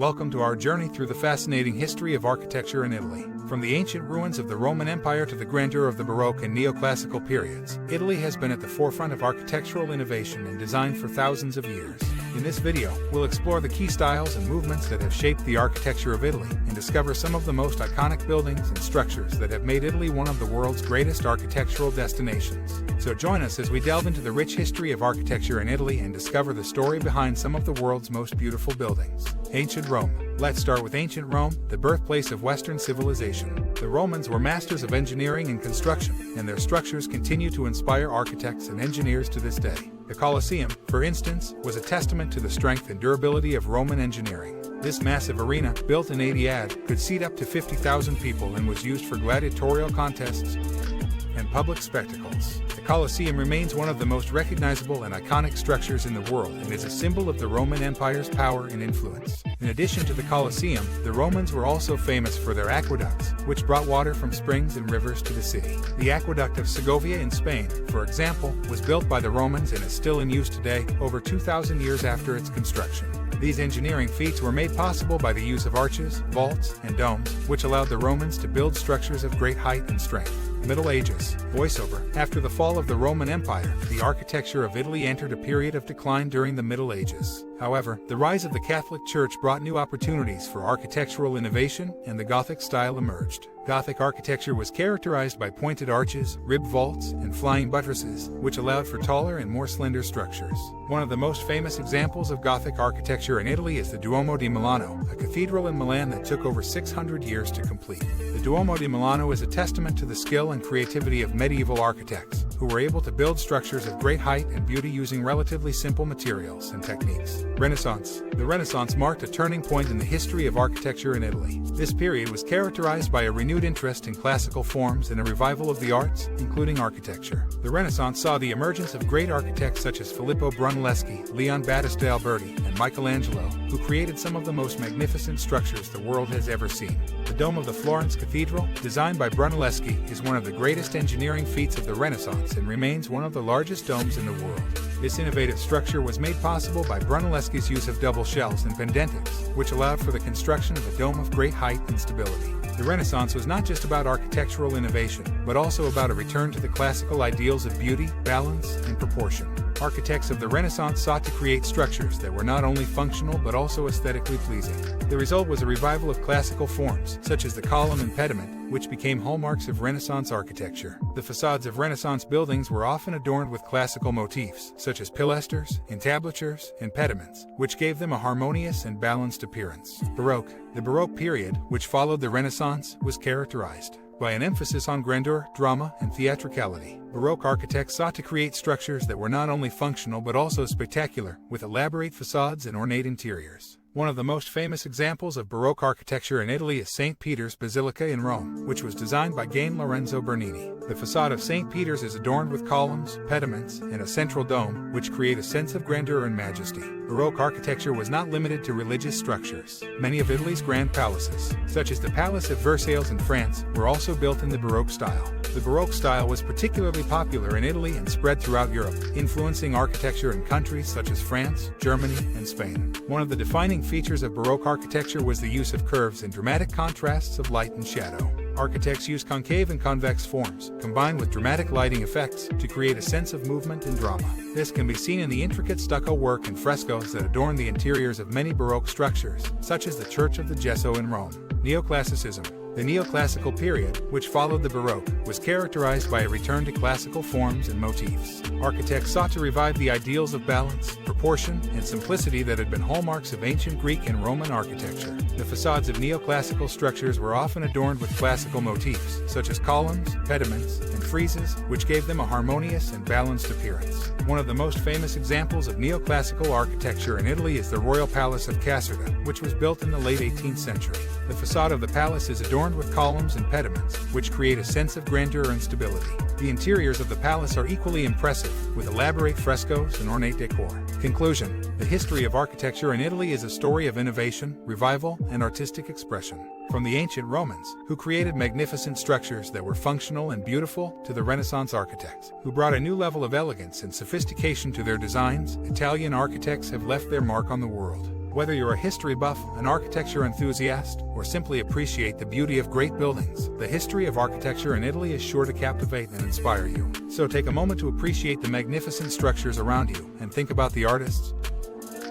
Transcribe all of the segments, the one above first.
Welcome to our journey through the fascinating history of architecture in Italy. From the ancient ruins of the Roman Empire to the grandeur of the Baroque and Neoclassical periods, Italy has been at the forefront of architectural innovation and design for thousands of years. In this video, we'll explore the key styles and movements that have shaped the architecture of Italy and discover some of the most iconic buildings and structures that have made Italy one of the world's greatest architectural destinations. So join us as we delve into the rich history of architecture in Italy and discover the story behind some of the world's most beautiful buildings. Ancient Rome. Let's start with ancient Rome, the birthplace of Western civilization. The Romans were masters of engineering and construction, and their structures continue to inspire architects and engineers to this day. The Colosseum, for instance, was a testament to the strength and durability of Roman engineering. This massive arena, built in 80 AD, could seat up to 50,000 people and was used for gladiatorial contests and public spectacles. The Colosseum remains one of the most recognizable and iconic structures in the world and is a symbol of the Roman Empire's power and influence. In addition to the Colosseum, the Romans were also famous for their aqueducts, which brought water from springs and rivers to the city. The aqueduct of Segovia in Spain, for example, was built by the Romans and is still in use today, over 2,000 years after its construction. These engineering feats were made possible by the use of arches, vaults, and domes, which allowed the Romans to build structures of great height and strength. Middle Ages. Voiceover. After the fall of the Roman Empire, the architecture of Italy entered a period of decline during the Middle Ages. However, the rise of the Catholic Church brought new opportunities for architectural innovation, and the Gothic style emerged. Gothic architecture was characterized by pointed arches, ribbed vaults, and flying buttresses, which allowed for taller and more slender structures. One of the most famous examples of Gothic architecture in Italy is the Duomo di Milano, a cathedral in Milan that took over 600 years to complete. The Duomo di Milano is a testament to the skill and creativity of medieval architects, who were able to build structures of great height and beauty using relatively simple materials and techniques. Renaissance. The Renaissance marked a turning point in the history of architecture in Italy. This period was characterized by a renewed interest in classical forms and a revival of the arts, including architecture. The Renaissance saw the emergence of great architects such as Filippo Brunelleschi, Leon Battista Alberti, and Michelangelo, who created some of the most magnificent structures the world has ever seen. The dome of the Florence Cathedral, designed by Brunelleschi, is one of the greatest engineering feats of the Renaissance and remains one of the largest domes in the world. This innovative structure was made possible by Brunelleschi's use of double shells and pendentives, which allowed for the construction of a dome of great height and stability. The Renaissance was not just about architectural innovation, but also about a return to the classical ideals of beauty, balance, and proportion. Architects of the Renaissance sought to create structures that were not only functional but also aesthetically pleasing. The result was a revival of classical forms, such as the column and pediment, which became hallmarks of Renaissance architecture. The facades of Renaissance buildings were often adorned with classical motifs, such as pilasters, entablatures, and pediments, which gave them a harmonious and balanced appearance. Baroque. The Baroque period, which followed the Renaissance, was characterized by an emphasis on grandeur, drama, and theatricality. Baroque architects sought to create structures that were not only functional but also spectacular, with elaborate facades and ornate interiors. One of the most famous examples of Baroque architecture in Italy is St. Peter's Basilica in Rome, which was designed by Gian Lorenzo Bernini. The facade of St. Peter's is adorned with columns, pediments, and a central dome, which create a sense of grandeur and majesty. Baroque architecture was not limited to religious structures. Many of Italy's grand palaces, such as the Palace of Versailles in France, were also built in the Baroque style. The Baroque style was particularly popular in Italy and spread throughout Europe, influencing architecture in countries such as France, Germany, and Spain. One of the defining features of Baroque architecture was the use of curves and dramatic contrasts of light and shadow. Architects used concave and convex forms, combined with dramatic lighting effects, to create a sense of movement and drama. This can be seen in the intricate stucco work and frescoes that adorn the interiors of many Baroque structures, such as the Church of the Gesso in Rome. Neoclassicism. The Neoclassical period, which followed the Baroque, was characterized by a return to classical forms and motifs. Architects sought to revive the ideals of balance, proportion, and simplicity that had been hallmarks of ancient Greek and Roman architecture. The facades of neoclassical structures were often adorned with classical motifs, such as columns, pediments, and friezes, which gave them a harmonious and balanced appearance. One of the most famous examples of neoclassical architecture in Italy is the Royal Palace of Caserta, which was built in the late 18th century. The facade of the palace is adorned with columns and pediments, which create a sense of grandeur and stability. The interiors of the palace are equally impressive, with elaborate frescoes and ornate decor. Conclusion. The history of architecture in Italy is a story of innovation, revival, and artistic expression. From the ancient Romans, who created magnificent structures that were functional and beautiful, to the Renaissance architects, who brought a new level of elegance and sophistication to their designs, Italian architects have left their mark on the world. Whether you're a history buff, an architecture enthusiast, or simply appreciate the beauty of great buildings, the history of architecture in Italy is sure to captivate and inspire you. So take a moment to appreciate the magnificent structures around you and think about the artists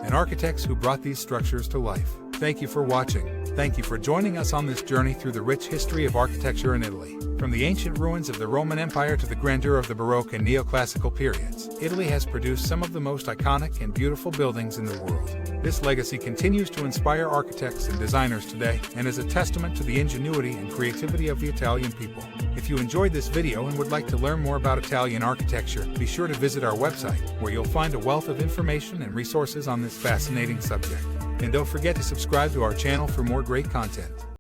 and architects who brought these structures to life. Thank you for watching. Thank you for joining us on this journey through the rich history of architecture in Italy. From the ancient ruins of the Roman Empire to the grandeur of the Baroque and Neoclassical periods, Italy has produced some of the most iconic and beautiful buildings in the world. This legacy continues to inspire architects and designers today and is a testament to the ingenuity and creativity of the Italian people. If you enjoyed this video and would like to learn more about Italian architecture, be sure to visit our website, where you'll find a wealth of information and resources on this fascinating subject. And don't forget to subscribe to our channel for more great content.